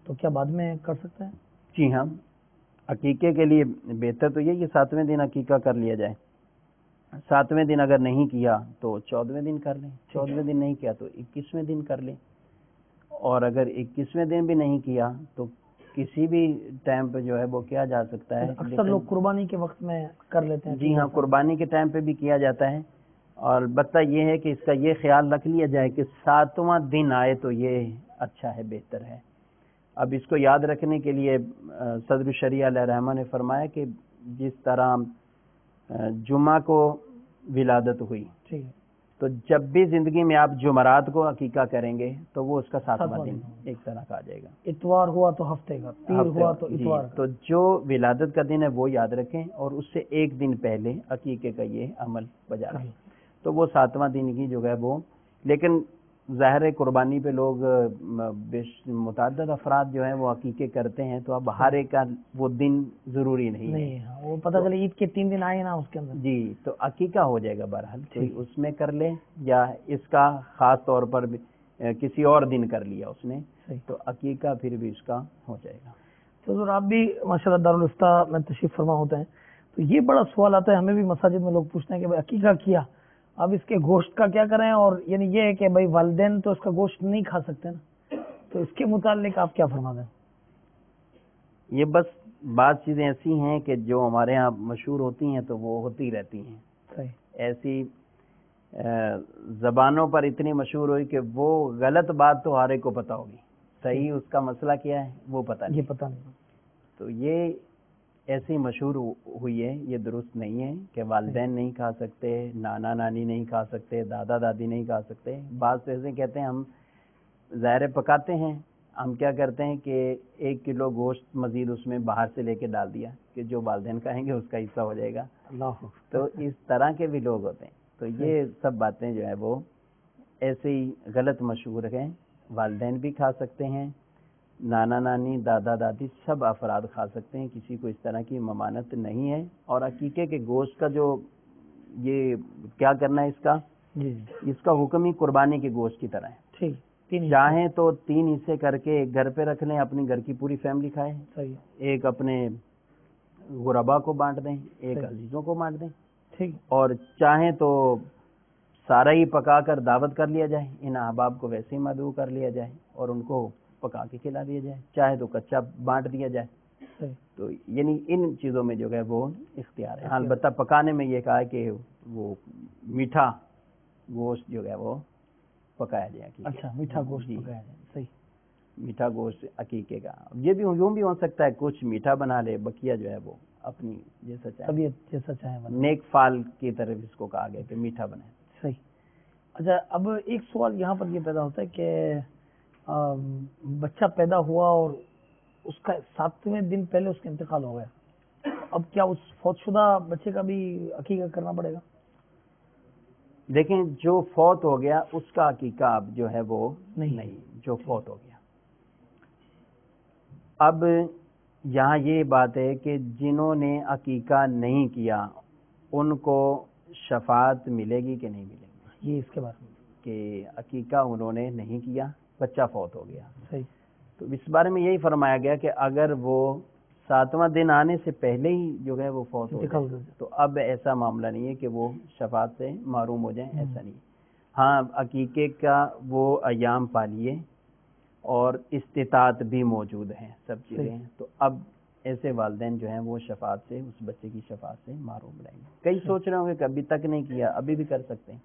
تو کیا بعد میں کر سکتے ہیں؟ جی ہاں، عقیقے کے لیے بہتر تو یہ کہ 7ویں دن عقیقہ کر لیا جائے. 7ویں دن اگر نہیں کیا تو 14ویں دن کر لیں. 14ویں دن نہیں کیا تو 21ویں دن کر لیں. اور اگر 21ویں دن بھی نہیں کیا تو کسی بھی ٹائم پہ جو ہے وہ کیا جا سکتا ہے. اکثر لوگ قربانی کے وقت میں کر لیتے ہیں. جی ہاں، قربانی کے ٹائم پہ بھی کیا جاتا ہے. اور البتہ یہ ہے کہ اس کا یہ خیال رکھ لیا جائے کہ 7واں دن آئے تو یہ اچھا ہے، بہتر ہے. اب اس کو یاد رکھنے کے لیے صدر الشریعہ علیہ رحمہ نے فرمایا کہ جس طرح جمعہ کو ولادت ہوئی، تو جب بھی زندگی میں آپ جمعرات کو عقیقہ کریں گے تو وہ اس کا 7واں دن ایک طرح کا آ جائے گا. اتوار ہوا تو ہفتے کا، پیر ہوا تو اتوار. تو جو ولادت کا دن ہے وہ یاد رکھیں اور اس سے ایک دن پہلے عقیقے کا یہ عمل بجا لیں تو وہ 7واں دن کی جو ہے وہ. لیکن ظاہر قربانی پہ لوگ متعدد افراد جو ہیں وہ عقیقے کرتے ہیں، تو اب ہر ایک کا وہ دن ضروری نہیں ہے. وہ پتہ چلے عید کے 3 دن آئے نا اس کے اندر. جی، تو عقیقہ ہو جائے گا بہرحال. کوئی اس میں کر لے یا اس کا خاص طور پر کسی اور دن کر لیا اس نے، تو عقیقہ پھر بھی اس کا ہو جائے گا. تو حضور آپ بھی ماشاءاللہ دارالفتہ میں تشریف فرما ہوتے ہیں، تو یہ بڑا سوال آتا ہے ہمیں بھی، مساجد میں لوگ پوچھتے ہیں کہ بھائی عقیقہ کیا، اب اس کے گوشت کا کیا کریں؟ اور یعنی یہ ہے کہ بھائی والدین تو اس کا گوشت نہیں کھا سکتے نا، تو اس کے متعلق آپ کیا فرما دیں؟ یہ بس بعض چیزیں ایسی ہیں کہ جو ہمارے ہاں مشہور ہوتی ہیں تو وہ ہوتی رہتی ہیں. ایسی زبانوں پر اتنی مشہور ہوئی کہ وہ غلط بات تو ہر ایک کو پتہ ہوگی، صحیح اس کا مسئلہ کیا ہے وہ پتہ نہیں. تو یہ ایسی مشہور ہوئی ہے، یہ درست نہیں ہے کہ والدین نہیں کھا سکتے، نانا نانی نہیں کھا سکتے، دادا دادی نہیں کھا سکتے. بعض ایسے کہتے ہیں ہم ظاہر پکاتے ہیں، ہم کیا کرتے ہیں کہ 1 کلو گوشت مزید اس میں باہر سے لے کے ڈال دیا کہ جو والدین کھائیں گے اس کا حصہ ہو جائے گا. تو اس طرح کے بھی لوگ ہوتے ہیں. تو یہ سب باتیں جو ہے وہ ایسے ہی غلط مشہور ہیں. والدین بھی کھا سکتے ہیں، نانا نانی دادا دادی سب افراد کھا سکتے ہیں، کسی کو اس طرح کی ممانعت نہیں ہے. اور عقیقے کے گوشت کا جو یہ کیا کرنا ہے اس کا حکم ہی قربانی کے گوشت کی طرح ہے. چاہیں تو 3 حصے کر کے ایک گھر پہ رکھ لیں، اپنی گھر کی پوری فیملی کھائے، ایک اپنے غربا کو بانٹ دیں، ایک عزیزوں کو بانٹ دیں. ٹھیک. اور چاہیں تو سارا ہی پکا کر دعوت کر لیا جائے، ان احباب کو ویسے ہی مدعو کر لیا جائے اور ان کو پکا کے کھلا دیا جائے، چاہے تو کچا بانٹ دیا جائے. صحیح. تو یعنی ان چیزوں میں جو ہے وہ اختیار ہے. البتہ پکانے میں یہ کہا ہے کہ وہ میٹھا گوشت جو ہے وہ پکایا جائے. اچھا، میٹھا گوشت پکایا جائے. صحیح. میٹھا گوشت عقیقے کا. یہ بھی یوں بھی ہو سکتا ہے کچھ میٹھا بنا لے، بقیہ جو ہے وہ اپنی جیسا چاہے، طبیعت جیسا چاہے. نیک فال کی طرف اس کو کہا گیا کہ میٹھا بنائے. صحیح. اچھا، اب ایک سوال یہاں پر یہ پیدا ہوتا ہے کہ بچہ پیدا ہوا اور اس کا 7ویں دن پہلے اس کا انتقال ہو گیا، اب کیا اس فوت شدہ بچے کا بھی عقیقہ کرنا پڑے گا؟ دیکھیں، جو فوت ہو گیا اس کا عقیقہ اب جو ہے وہ نہیں، جو فوت ہو گیا. اب یہاں یہ بات ہے کہ جنہوں نے عقیقہ نہیں کیا ان کو شفاعت ملے گی کہ نہیں ملے گی؟ یہ اس کے بارے میں کہ عقیقہ انہوں نے نہیں کیا، بچہ فوت ہو گیا. صحیح. تو اس بارے میں یہی فرمایا گیا کہ اگر وہ 7واں دن آنے سے پہلے ہی جو ہے وہ فوت ہو جائے تو اب ایسا معاملہ نہیں ہے کہ وہ شفاعت سے محروم ہو جائیں، ایسا نہیں. ہاں، عقیقے کا وہ ایام پالیے اور استطاعت بھی موجود ہیں، سب چیزیں ہیں. تو اب ایسے والدین جو ہیں وہ شفاعت سے، اس بچے کی شفاعت سے محروم رہیں گے. کئی سوچ رہے ہوں گے کہ ابھی تک نہیں کیا، ابھی بھی کر سکتے ہیں.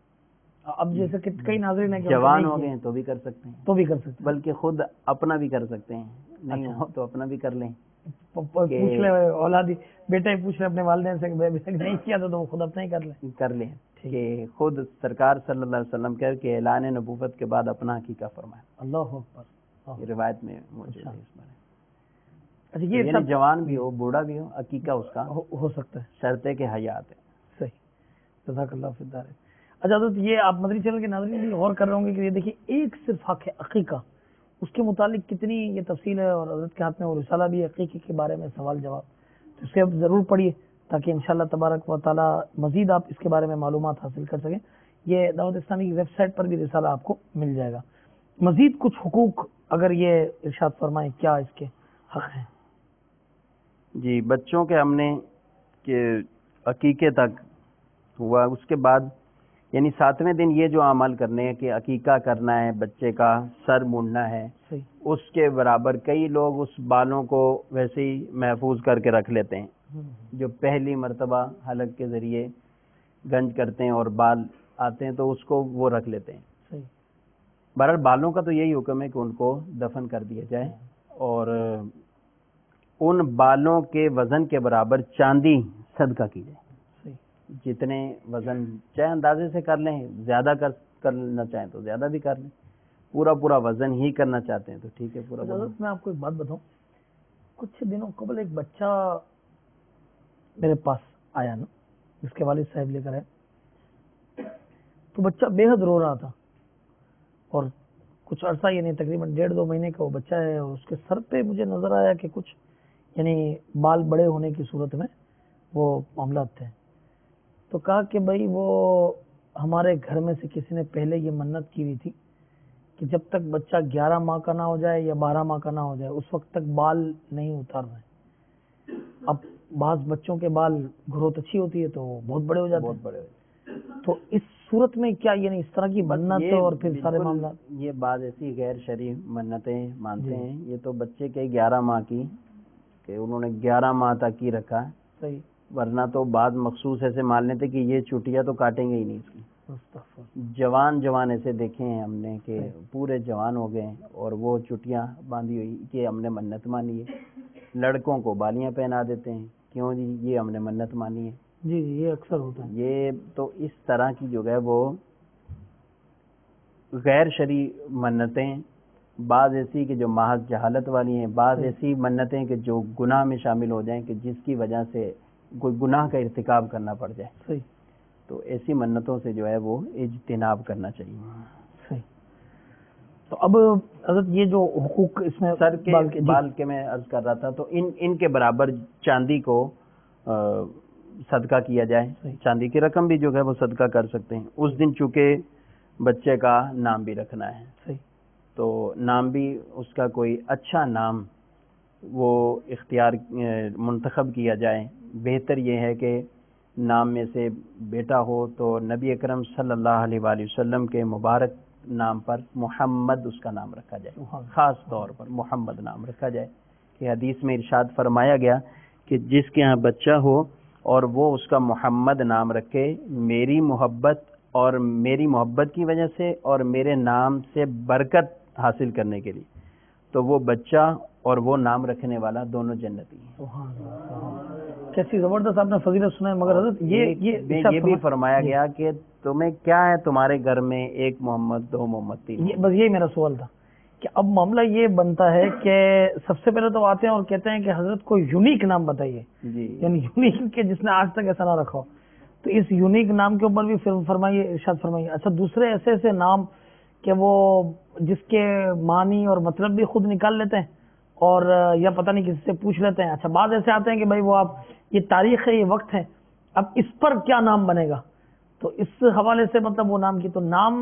اب جیسے کہ کئی ناظرین ہیں کہ جوان ہو گئے ہیں تو بھی کر سکتے ہیں، تو بھی کر سکتے ہیں، بلکہ خود اپنا بھی کر سکتے ہیں. نہیں ہو تو اپنا بھی کر لیں. پوچھ لے اولادی، بیٹا ہی پوچھ لے اپنے والدین سے کہ نہیں کیا تو وہ خود اپنا ہی کر لیں. کہ خود سرکار صلی اللہ علیہ وسلم کہہ کے اعلان نبوت کے بعد اپنا عقیقہ فرمائے. اللہ اکبر. یہ روایت میں موجود ہے اس بارے. اچھا، یہ یعنی جوان بھی ہو، بوڑھا بھی ہو، عقیقہ اس کا ہو سکتا ہے، شرط کہ حیات ہے. صحیح. جزاک اللہ فی الدار. اچھا حضرت، یہ آپ مدنی چینل کے ناظرین بھی غور کر رہے ہوں گے کہ یہ دیکھیے ایک صرف حق ہے عقیقہ، اس کے متعلق کتنی یہ تفصیل ہے، اور حضرت کے ہاتھ میں وہ رسالہ بھی ہے عقیقے کے بارے میں سوال جواب. تو اس کے اب ضرور پڑھیے تاکہ انشاءاللہ تبارک و تعالی مزید آپ اس کے بارے میں معلومات حاصل کر سکیں. یہ دعوت اسلامی کی ویب سائٹ پر بھی رسالہ آپ کو مل جائے گا. مزید کچھ حقوق اگر یہ ارشاد فرمائیں، کیا اس کے حق ہیں؟ جی، بچوں کے ہم نے کہ عقیقے تک ہوا، اس کے بعد یعنی 7ویں دن یہ جو عمل کرنے ہیں کہ عقیقہ کرنا ہے، بچے کا سر مونڈنا ہے، اس کے برابر کئی لوگ اس بالوں کو ویسے ہی محفوظ کر کے رکھ لیتے ہیں. جو پہلی مرتبہ حلق کے ذریعے گنج کرتے ہیں اور بال آتے ہیں تو اس کو وہ رکھ لیتے ہیں. بہرحال بالوں کا تو یہی حکم ہے کہ ان کو دفن کر دیا جائے، اور ان بالوں کے وزن کے برابر چاندی صدقہ کی جائے. جتنے وزن چاہے اندازے سے کر لیں، زیادہ کرنا چاہیں تو زیادہ بھی کر لیں، پورا وزن ہی کرنا چاہتے ہیں تو ٹھیک ہے پورا وزن. میں آپ کو ایک بات بتاؤں، کچھ دنوں قبل ایک بچہ میرے پاس آیا نا، جس کے والد صاحب لے کر آئے، تو بچہ بے حد رو رہا تھا، اور کچھ عرصہ یعنی تقریباً 1.5-2 مہینے کا وہ بچہ ہے، اور اس کے سر پہ مجھے نظر آیا کہ کچھ یعنی بال بڑے ہونے کی صورت میں وہ معاملات تھے. تو کہا کہ بھائی وہ ہمارے گھر میں سے کسی نے پہلے یہ منت کی ہوئی تھی کہ جب تک بچہ 11 ماہ کا نہ ہو جائے یا 12 ماہ کا نہ ہو جائے اس وقت تک بال نہیں اتارنا ہے. اب بعض بچوں کے بال گروتھ اچھی ہوتی ہے تو بہت بڑے ہو جاتے ہیں، تو اس صورت میں کیا یعنی اس طرح کی منت اور پھر سارے معاملات؟ یہ بعض ایسی غیر شرعی منتیں مانتے ہیں. یہ تو بچے کے 11 ماہ کی کہ انہوں نے 11 ماہ تک کی رکھا ہے. صحیح. ورنہ تو بعض مخصوص ایسے مان لیتے کہ یہ چٹیاں تو کاٹیں گے ہی نہیں اس کی. جوان ایسے دیکھے ہیں ہم نے کہ پورے جوان ہو گئے اور وہ چٹیاں باندھی ہوئی کہ ہم نے منت مانی ہے. لڑکوں کو بالیاں پہنا دیتے ہیں، کیوں جی یہ ہم نے منت مانی ہے. جی یہ اکثر ہوتا ہے. یہ تو اس طرح کی جو ہے وہ غیر شرعی منتیں، بعض ایسی کہ جو محض جہالت والی ہیں، بعض ایسی منتیں کہ جو گناہ میں شامل ہو جائیں کہ جس کی وجہ سے کوئی گناہ کا ارتکاب کرنا پڑ جائے. صحیح. تو ایسی منتوں سے جو ہے وہ اجتناب کرنا چاہیے. صحیح. تو اب حضرت یہ جو حقوق اس میں سر کے بال کے میں عرض کر رہا تھا، تو ان کے برابر چاندی کو صدقہ کیا جائے. چاندی کی رقم بھی جو ہے وہ صدقہ کر سکتے ہیں. اس دن چونکہ بچے کا نام بھی رکھنا ہے. صحیح. تو نام بھی اس کا کوئی اچھا نام وہ اختیار منتخب کیا جائے. بہتر یہ ہے کہ نام میں سے بیٹا ہو تو نبی اکرم صلی اللہ علیہ وآلہ وسلم کے مبارک نام پر محمد اس کا نام رکھا جائے، خاص طور پر محمد نام رکھا جائے، کہ حدیث میں ارشاد فرمایا گیا کہ جس کے ہاں بچہ ہو اور وہ اس کا محمد نام رکھے، میری محبت اور میری محبت کی وجہ سے اور میرے نام سے برکت حاصل کرنے کے لیے، تو وہ بچہ اور وہ نام رکھنے والا دونوں جنتی ہیں۔ کیسی زبردست آپ نے فضیلت سنا ہے، مگر حضرت یہ بھی فرمایا گیا کہ تمہیں کیا ہے تمہارے گھر میں ایک محمد، دو محمد، تین۔ بس یہی میرا سوال تھا کہ اب معاملہ یہ بنتا ہے کہ سب سے پہلے تو آتے ہیں اور کہتے ہیں کہ حضرت کوئی یونیک نام بتائیے، جی، یعنی یونیک کہ جس نے آج تک ایسا نہ رکھا ہو، تو اس یونیک نام کے اوپر بھی فرمائیے، ارشاد فرمائیے۔ اچھا، دوسرے ایسے نام کہ وہ جس کے معنی اور مطلب بھی خود نکال لیتے ہیں اور یا پتہ نہیں کسی سے پوچھ لیتے ہیں۔ اچھا، بعض ایسے آتے ہیں کہ بھائی وہ آپ یہ تاریخ ہے، یہ وقت ہے، اب اس پر کیا نام بنے گا، تو اس حوالے سے مطلب وہ نام کی تو نام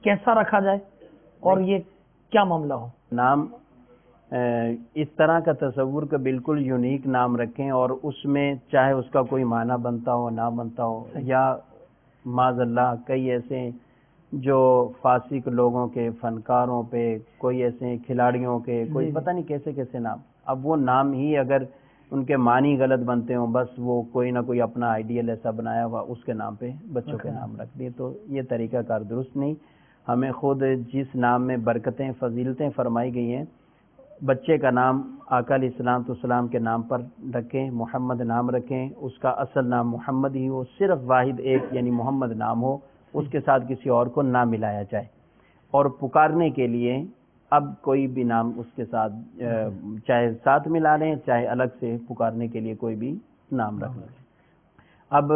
کیسا رکھا جائے اور یہ کیا معاملہ ہو؟ نام اس طرح کا تصور کہ بالکل یونیک نام رکھیں اور اس میں چاہے اس کا کوئی معنی بنتا ہو نہ بنتا ہو، یا معاذ اللہ کئی ایسے جو فاسق لوگوں کے، فنکاروں پہ، کوئی ایسے کھلاڑیوں کے، کوئی پتہ نہیں کیسے کیسے نام، اب وہ نام ہی اگر ان کے معنی غلط بنتے ہوں، بس وہ کوئی نہ کوئی اپنا آئیڈیل ایسا بنایا ہوا اس کے نام پہ بچوں کے نام رکھ دیے، تو یہ طریقہ کار درست نہیں۔ ہمیں خود جس نام میں برکتیں، فضیلتیں فرمائی گئی ہیں، بچے کا نام آقا علیہ السلام تو السلام کے نام پر رکھیں، محمد نام رکھیں، اس کا اصل نام محمد ہی ہو، صرف واحد ایک یعنی محمد نام ہو، اس کے ساتھ کسی اور کو نہ ملایا جائے، اور پکارنے کے لیے اب کوئی بھی نام اس کے ساتھ چاہے ساتھ ملا لیں، چاہے الگ سے پکارنے کے لیے کوئی بھی نام رکھ لیں۔ اب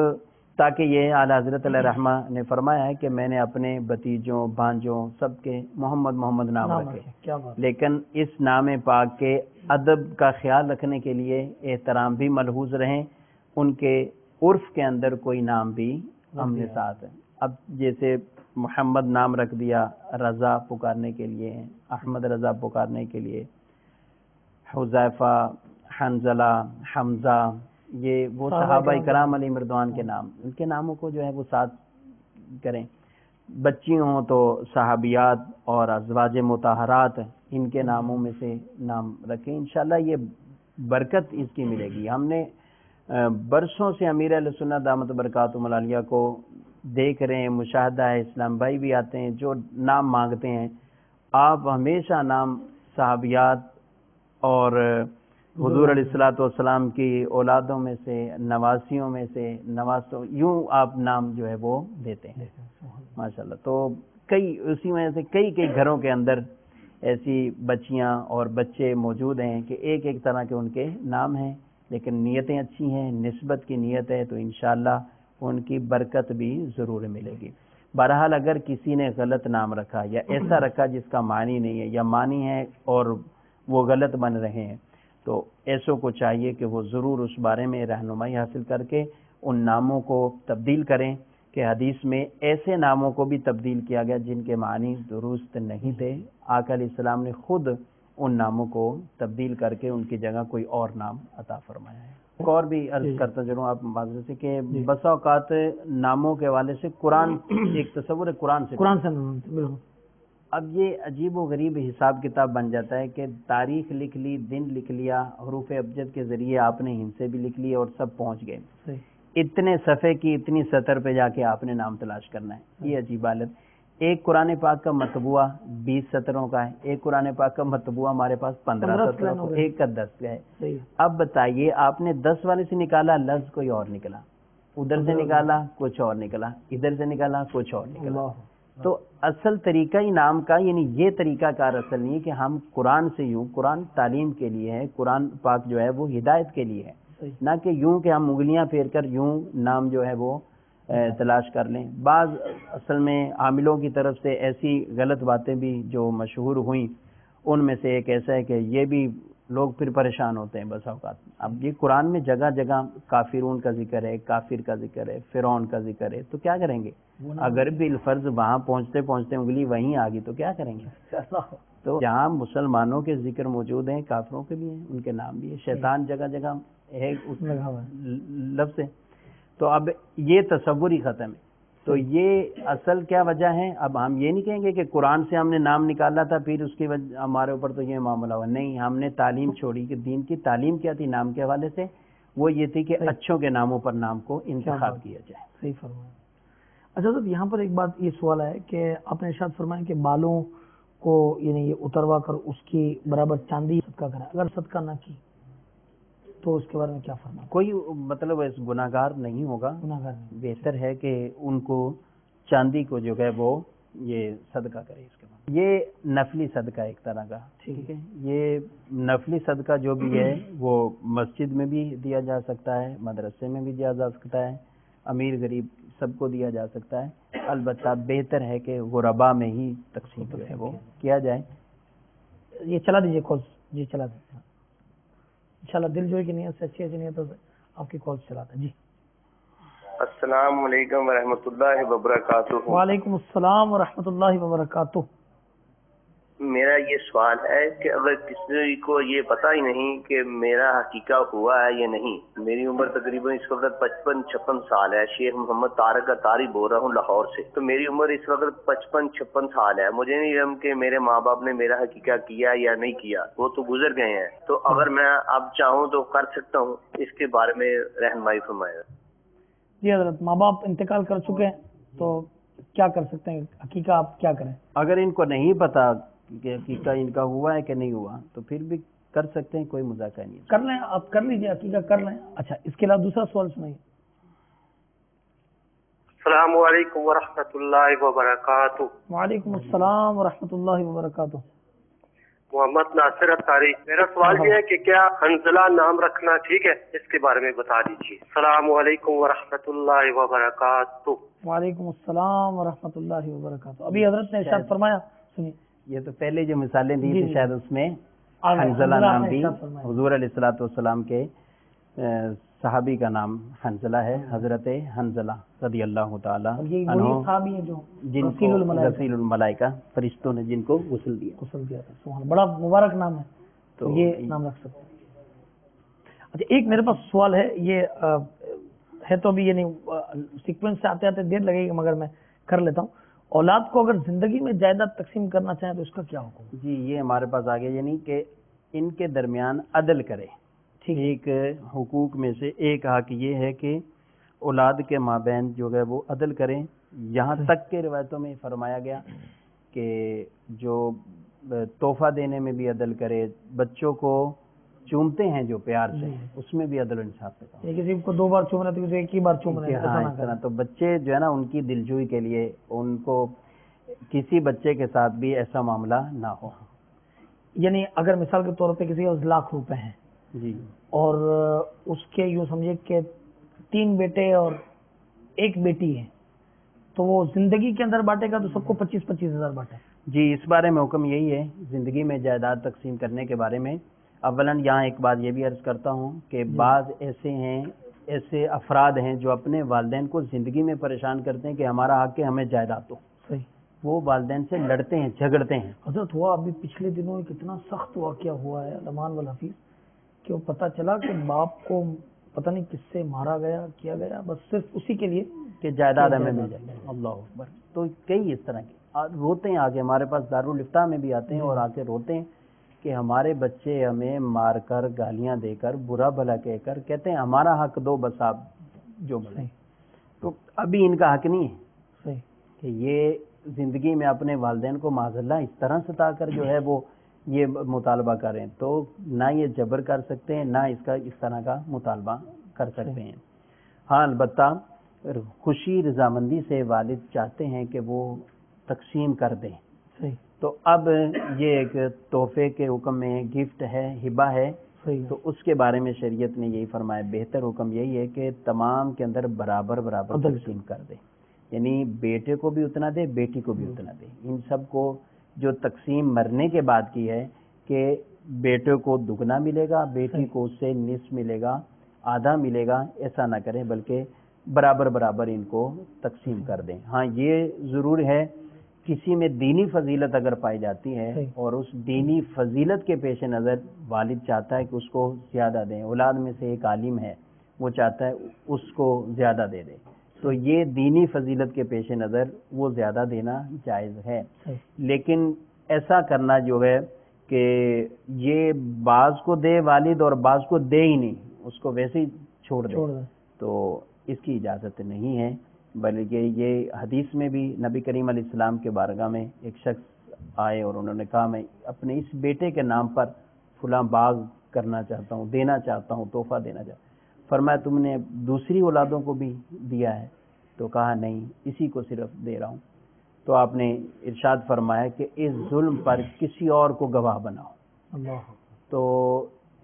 تاکہ یہ اعلیٰ حضرت علیہ رحمہ نے فرمایا ہے کہ میں نے اپنے بھتیجوں، بھانجوں سب کے محمد محمد نام رکھے، لیکن اس نام پاک کے ادب کا خیال رکھنے کے لیے احترام بھی ملحوظ رہیں، ان کے عرف کے اندر کوئی نام بھی ہم نے ساتھ ہے۔ اب جیسے محمد نام رکھ دیا رضا پکارنے کے لیے، احمد رضا پکارنے کے لیے، حذیفہ، حنزلہ، حمزہ، یہ وہ صحابہ کرام علیہ مردوان کے نام، ان کے ناموں کو جو ہے وہ ساتھ کریں۔ بچی ہوں تو صحابیات اور ازواج مطہرات، ان کے ناموں میں سے نام رکھیں، انشاءاللہ یہ برکت اس کی ملے گی۔ ہم نے برسوں سے امیر اہل سنت دامت برکاتہم العالیہ کو دیکھ رہے ہیں، مشاہدہ ہے، اسلام بھائی بھی آتے ہیں جو نام مانگتے ہیں، آپ ہمیشہ نام صحابیات اور حضور علیہ الصلوۃ والسلام کی اولادوں میں سے، نواسیوں میں سے، نواسوں، یوں آپ نام جو ہے وہ دیتے ہیں ماشاءاللہ۔ تو کئی اسی وجہ سے کئی گھروں کے اندر ایسی بچیاں اور بچے موجود ہیں کہ ایک ایک طرح کے ان کے نام ہیں، لیکن نیتیں اچھی ہیں، نسبت کی نیت ہے، تو انشاءاللہ ان کی برکت بھی ضرور ملے گی۔ بہرحال اگر کسی نے غلط نام رکھا یا ایسا رکھا جس کا معنی نہیں ہے یا معنی ہے اور وہ غلط بن رہے ہیں، تو ایسوں کو چاہیے کہ وہ ضرور اس بارے میں رہنمائی حاصل کر کے ان ناموں کو تبدیل کریں، کہ حدیث میں ایسے ناموں کو بھی تبدیل کیا گیا جن کے معنی درست نہیں تھے، آقا علیہ السلام نے خود ان ناموں کو تبدیل کر کے ان کی جگہ کوئی اور نام عطا فرمایا ہے۔ ایک اور بھی عرض کرتا چلوں آپ معذرت سے کہ بسا اوقات ناموں کے حوالے سے قرآن ایک تصور ہے، قرآن سے بالکل، اب یہ عجیب و غریب حساب کتاب بن جاتا ہے کہ تاریخ لکھ لی، دن لکھ لیا، حروف ابجد کے ذریعے آپ نے ہند سے بھی لکھ لی اور سب پہنچ گئے، اتنے صفحے کی اتنی سطر پہ جا کے آپ نے نام تلاش کرنا ہے، یہ عجیب حالت۔ ایک قرآن پاک کا مطبوعہ 20 سطروں کا ہے، ایک قرآن پاک کا مطبوعہ ہمارے پاس 15 سطروں کا، ایک کا 10 کا ہے۔ اب بتائیے آپ نے 10 والے سے نکالا، لفظ کوئی اور نکلا، ادھر سے نکالا کچھ اور نکلا، ادھر سے نکالا کچھ اور نکلا۔ تو اصل طریقہ ہی نام کا، یعنی یہ طریقہ کار اصل نہیں ہے کہ ہم قرآن سے یوں، قرآن تعلیم کے لیے ہے، قرآن پاک جو ہے وہ ہدایت کے لیے ہے، نہ کہ یوں کہ ہم انگلیاں پھیر کر یوں نام جو ہے وہ تلاش کر لیں۔ بعض اصل میں عاملوں کی طرف سے ایسی غلط باتیں بھی جو مشہور ہوئیں، ان میں سے ایک ایسا ہے کہ یہ بھی لوگ پھر پریشان ہوتے ہیں بس اوقات۔ اب یہ قرآن میں جگہ جگہ کافرون کا ذکر ہے، کافر کا ذکر ہے، فرعون کا ذکر ہے، تو کیا کریں گے؟ اگر بالفرض وہاں پہنچتے پہنچتے انگلی وہیں آ گئی تو کیا کریں گے؟ تو جہاں مسلمانوں کے ذکر موجود ہیں، کافروں کے بھی ہیں، ان کے نام بھی ہیں، شیطان جگہ جگہ ہے اس لفظ ہے۔ تو اب یہ تصور ہی ختم ہے. تو یہ اصل کیا وجہ ہے؟ اب ہم یہ نہیں کہیں گے کہ قرآن سے ہم نے نام نکالا تھا پھر اس کی وجہ ہمارے اوپر تو یہ معاملہ ہوا. نہیں، ہم نے تعلیم چھوڑی کہ دین کی تعلیم کیا تھی نام کے حوالے سے، وہ یہ تھی کہ اچھوں کے ناموں پر نام کو انتخاب کیا جائے. صحیح فرمایا. اچھا صاحب، یہاں پر ایک بات یہ سوال ہے کہ آپ نے ارشاد فرمایا کہ بالوں کو یعنی یہ اتروا کر اس کی برابر چاندی صدقہ کریں، اگر صدقہ نہ کی تو اس کے بارے میں کیا فرمایا؟ کوئی مطلب گناہگار نہیں ہوگا، گناہگار نہیں. بہتر ہے کہ ان کو چاندی کو جو ہے وہ یہ صدقہ کرے. اس کے بعد یہ نفلی صدقہ ایک طرح کا، ٹھیک ہے. یہ نفلی صدقہ جو بھی ہے وہ مسجد میں بھی دیا جا سکتا ہے، مدرسے میں بھی دیا جا سکتا ہے، امیر غریب سب کو دیا جا سکتا ہے. البتہ بہتر ہے کہ غربا میں ہی تقسیم جو ہے وہ کیا جائے. یہ چلا دیجیے کالز، جی چلا دیجیے انشاءاللہ. دل جوئی کی نیت سے، اچھی نیت سے آپ کی کالز چلاتے ہیں. جی السلام علیکم ورحمۃ اللہ وبرکاتہ. وعلیکم السلام ورحمۃ اللہ وبرکاتہ. میرا یہ سوال ہے کہ اگر کسی کو یہ پتہ ہی نہیں کہ میرا حقیقہ ہوا ہے یا نہیں، میری عمر تقریباً اس وقت 55-56 سال ہے. شیخ محمد طارق اطاری بول رہا ہوں لاہور سے. تو میری عمر اس وقت 55-56 سال ہے. مجھے نہیں علم کہ میرے ماں باپ نے میرا حقیقہ کیا یا نہیں کیا، وہ تو گزر گئے ہیں. تو اگر میں اب چاہوں تو کر سکتا ہوں؟ اس کے بارے میں رہنمائی فرمائے. جی حضرت، ماں باپ انتقال کر چکے ہیں تو کیا کر سکتے ہیں؟ حقیقہ آپ کیا کریں؟ اگر ان کو نہیں پتا کہ حقیقہ ان کا ہوا ہے کہ نہیں ہوا تو پھر بھی کر سکتے ہیں، کوئی مذاکرہ نہیں. کر لیں، آپ کر لیجیے، حقیقہ کر لیں. اچھا، اس کے علاوہ دوسرا سوال سنائیے. السلام علیکم ورحمۃ اللہ وبرکاتہ. وعلیکم السلام ورحمۃ اللہ وبرکاتہ. محمد ناصر اطاری. میرا سوال یہ ہے کہ کیا حنزلہ نام رکھنا ٹھیک ہے؟ اس کے بارے میں بتا دیجیے. السلام علیکم ورحمۃ اللہ وبرکاتہ. وعلیکم السلام ورحمۃ اللہ وبرکاتہ. ابھی حضرت نے ارشاد فرمایا، سنیے. یہ تو پہلے جو مثالیں دی جی تھی جی. شاید اس میں حنزلہ نام نے بھی ارشاد فرمایا. حضور علیہ الصلوۃ والسلام کے صحابی کا نام حنزلہ ہے، حضرت حنزلہ رضی اللہ تعالی اور یہ عنہ، وہی صحابی ہیں جو جن غسیل کو الملائکہ غسیل الملائکہ فرشتوں نے جن کو غسل دیا. غسل دیا تھا. سبحان اللہ، بڑا مبارک نام ہے. تو یہ نام رکھ سکتے ہیں. اچھا، ایک میرے پاس سوال ہے، یہ ہے تو ابھی یعنی سیکوینس سے آتے آتے دیر لگے گی مگر میں کر لیتا ہوں. اولاد کو اگر زندگی میں جائیداد تقسیم کرنا چاہیں تو اس کا کیا حکم؟ جی یہ ہمارے پاس آگے، یعنی کہ ان کے درمیان عدل کرے. ایک حقوق میں سے ایک حق یہ ہے کہ اولاد کے مابین جو ہے وہ عدل کریں. یہاں تک کہ روایتوں میں فرمایا گیا کہ جو تحفہ دینے میں بھی عدل کرے، بچوں کو چومتے ہیں جو پیار سے اس میں بھی عدل و انصاف سے کام. کسی کو 2 بار چوم رہے تو کسی ایک ہی بار چوم رہے. ہاں اس طرح. تو بچے جو ہے نا ان کی دلجوئی کے لیے ان کو کسی بچے کے ساتھ بھی ایسا معاملہ نہ ہو. یعنی اگر مثال کے طور پہ کسی کے 1,00,000 روپے ہیں جی اور اس کے یوں سمجھے کہ 3 بیٹے اور 1 بیٹی ہے تو وہ زندگی کے اندر بانٹے گا تو سب کو 25-25 ہزار بانٹے. جی اس بارے میں حکم یہی ہے زندگی میں جائیداد تقسیم کرنے کے بارے میں. اولاً یہاں ایک بات یہ بھی عرض کرتا ہوں کہ بعض ایسے افراد ہیں جو اپنے والدین کو زندگی میں پریشان کرتے ہیں کہ ہمارا حق ہے ہمیں جائیداد دو. صحیح. وہ والدین سے لڑتے ہیں، جھگڑتے ہیں. حضرت ہوا ابھی پچھلے دنوں کتنا سخت واقعہ ہوا ہے امان والحفیظ کہ وہ پتہ چلا کہ باپ کو پتہ نہیں کس سے مارا گیا، کیا گیا، بس صرف اسی کے لیے کہ جائیداد ہمیں مل جائے. اللہ اکبر. تو کئی اس طرح کے روتے ہیں، آگے ہمارے پاس دارالافتاء میں بھی آتے ہیں اور آ کے روتے ہیں کہ ہمارے بچے ہمیں مار کر، گالیاں دے کر، برا بھلا کہہ کر کہتے ہیں ہمارا حق دو بس آپ جو بولیں. تو ابھی ان کا حق نہیں ہے صحیح کہ یہ زندگی میں اپنے والدین کو معاذ اللہ اس طرح ستا کر جو ہے وہ یہ مطالبہ کریں. تو نہ یہ جبر کر سکتے ہیں، نہ اس طرح کا مطالبہ کر سکتے ہیں. ہاں البتہ خوشی رضامندی سے والد چاہتے ہیں کہ وہ تقسیم کر دیں. صحیح. تو اب یہ ایک تحفے کے حکم میں گفٹ ہے، ہبہ ہے. تو اس کے بارے میں شریعت نے یہی فرمایا، بہتر حکم یہی ہے کہ تمام کے اندر برابر تقسیم کر دے. یعنی بیٹے کو بھی اتنا دے، بیٹی کو بھی اتنا دے. ان سب کو جو تقسیم مرنے کے بعد کی ہے کہ بیٹے کو دگنا ملے گا، بیٹی کو اس سے نصف ملے گا، آدھا ملے گا، ایسا نہ کریں بلکہ برابر ان کو تقسیم کر دیں. ہاں یہ ضرور ہے کسی میں دینی فضیلت اگر پائی جاتی ہے اور اس دینی فضیلت کے پیش نظر والد چاہتا ہے کہ اس کو زیادہ دیں. اولاد میں سے ایک عالم ہے، وہ چاہتا ہے اس کو زیادہ دے دے، تو یہ دینی فضیلت کے پیش نظر وہ زیادہ دینا جائز ہے۔ لیکن ایسا کرنا جو ہے کہ یہ بعض کو دے والد اور بعض کو دے ہی نہیں، اس کو ویسے ہی چھوڑ دے، تو اس کی اجازت نہیں ہے۔ بلکہ یہ حدیث میں بھی نبی کریم علیہ السلام کے بارگاہ میں ایک شخص آئے اور انہوں نے کہا میں اپنے اس بیٹے کے نام پر فلاں باغ کرنا چاہتا ہوں، دینا چاہتا ہوں، تحفہ دینا چاہتا ہوں۔ فرمایا تم نے دوسری اولادوں کو بھی دیا ہے؟ تو کہا نہیں، اسی کو صرف دے رہا ہوں۔ تو آپ نے ارشاد فرمایا کہ اس ظلم پر کسی اور کو گواہ بناؤ۔ تو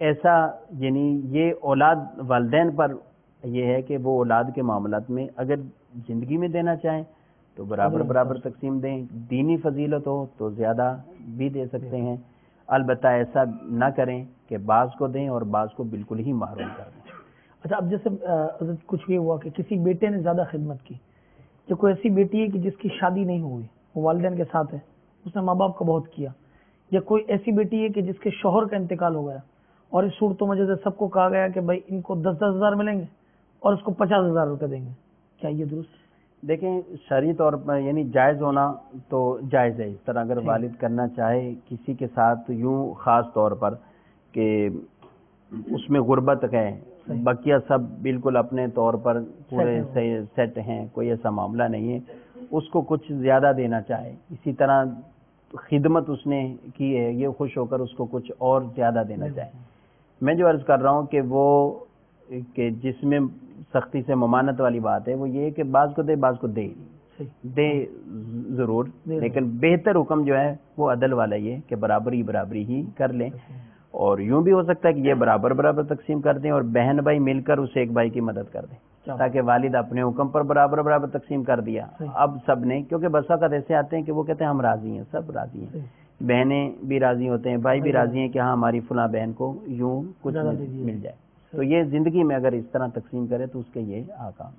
ایسا یعنی یہ اولاد والدین پر یہ ہے کہ وہ اولاد کے معاملات میں اگر زندگی میں دینا چاہیں تو برابر برابر تقسیم دیں، دینی فضیلت ہو تو زیادہ بھی دے سکتے ہیں، البتہ ایسا نہ کریں کہ بعض کو دیں اور بعض کو بالکل ہی محروم کر دیں۔ اچھا، اب جیسے حضرت کچھ یہ ہوا کہ کسی بیٹے نے زیادہ خدمت کی، یا کوئی ایسی بیٹی ہے کہ جس کی شادی نہیں ہوئی، وہ والدین کے ساتھ ہے، اس نے ماں باپ کا بہت کیا، یا کوئی ایسی بیٹی ہے کہ جس کے شوہر کا انتقال ہو گیا اور اس صورتوں میں جیسے سب کو کہا گیا کہ بھائی ان کو 10-10 ہزار ملیں گے اور اس کو 50,000 روپے دیں گے، کیا یہ درست؟ دیکھیں شرعی طور پر یعنی جائز ہونا تو جائز ہے۔ اس طرح اگر والد کرنا چاہے کسی کے ساتھ یوں خاص طور پر کہ اس میں غربت ہے، بقیہ سب بالکل اپنے طور پر پورے سیٹ ہیں، کوئی ایسا معاملہ نہیں ہے، اس کو کچھ زیادہ دینا چاہے، اسی طرح خدمت اس نے کی ہے، یہ خوش ہو کر اس کو کچھ اور زیادہ دینا چاہے۔ میں جو عرض کر رہا ہوں کہ وہ کہ جس میں سختی سے ممانت والی بات ہے وہ یہ ہے کہ بعض کو دے بعض کو دے ضرور، لیکن بہتر حکم جو ہے وہ عدل والا یہ کہ برابری ہی کر لیں، اور یوں بھی ہو سکتا ہے کہ یہ برابر برابر تقسیم کر دیں اور بہن بھائی مل کر اسے ایک بھائی کی مدد کر دیں، تاکہ والد اپنے حکم پر برابر برابر تقسیم کر دیا۔ اب سب نے، کیونکہ بس اوقات ایسے آتے ہیں کہ وہ کہتے ہیں ہم راضی ہیں، سب راضی ہیں، بہنیں بھی راضی ہوتے ہیں، بھائی بھی راضی ہیں کہ ہاں ہماری فلاں بہن کو یوں کچھ مل جائے، تو یہ زندگی میں اگر اس طرح تقسیم کرے تو اس کے یہ آکام۔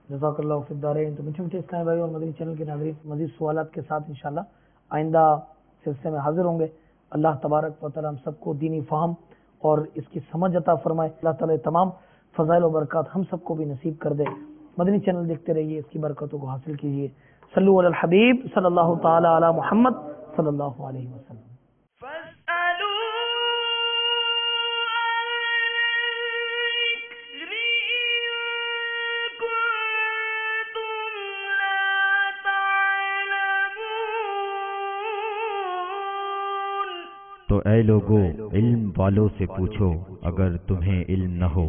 جزاک اللہ فی الدارین۔ تو میٹھے اسلامی بھائی اور مدنی چینل کے ناظرین مزید سوالات کے ساتھ انشاءاللہ آئندہ سلسلے میں حاضر ہوں گے۔ اللہ تبارک و تعالی ہم سب کو دینی فہم اور اس کی سمجھ عطا فرمائے۔ اللہ تعالی تمام فضائل و برکات ہم سب کو بھی نصیب کر دے۔ مدنی چینل دیکھتے رہیے، اس کی برکتوں کو حاصل کیجیے۔ صلو علی الحبیب صلی اللہ تعالی علی محمد صلی اللہ علیہ وسلم۔ تو اے لوگو علم والوں سے پوچھو اگر تمہیں علم نہ ہو۔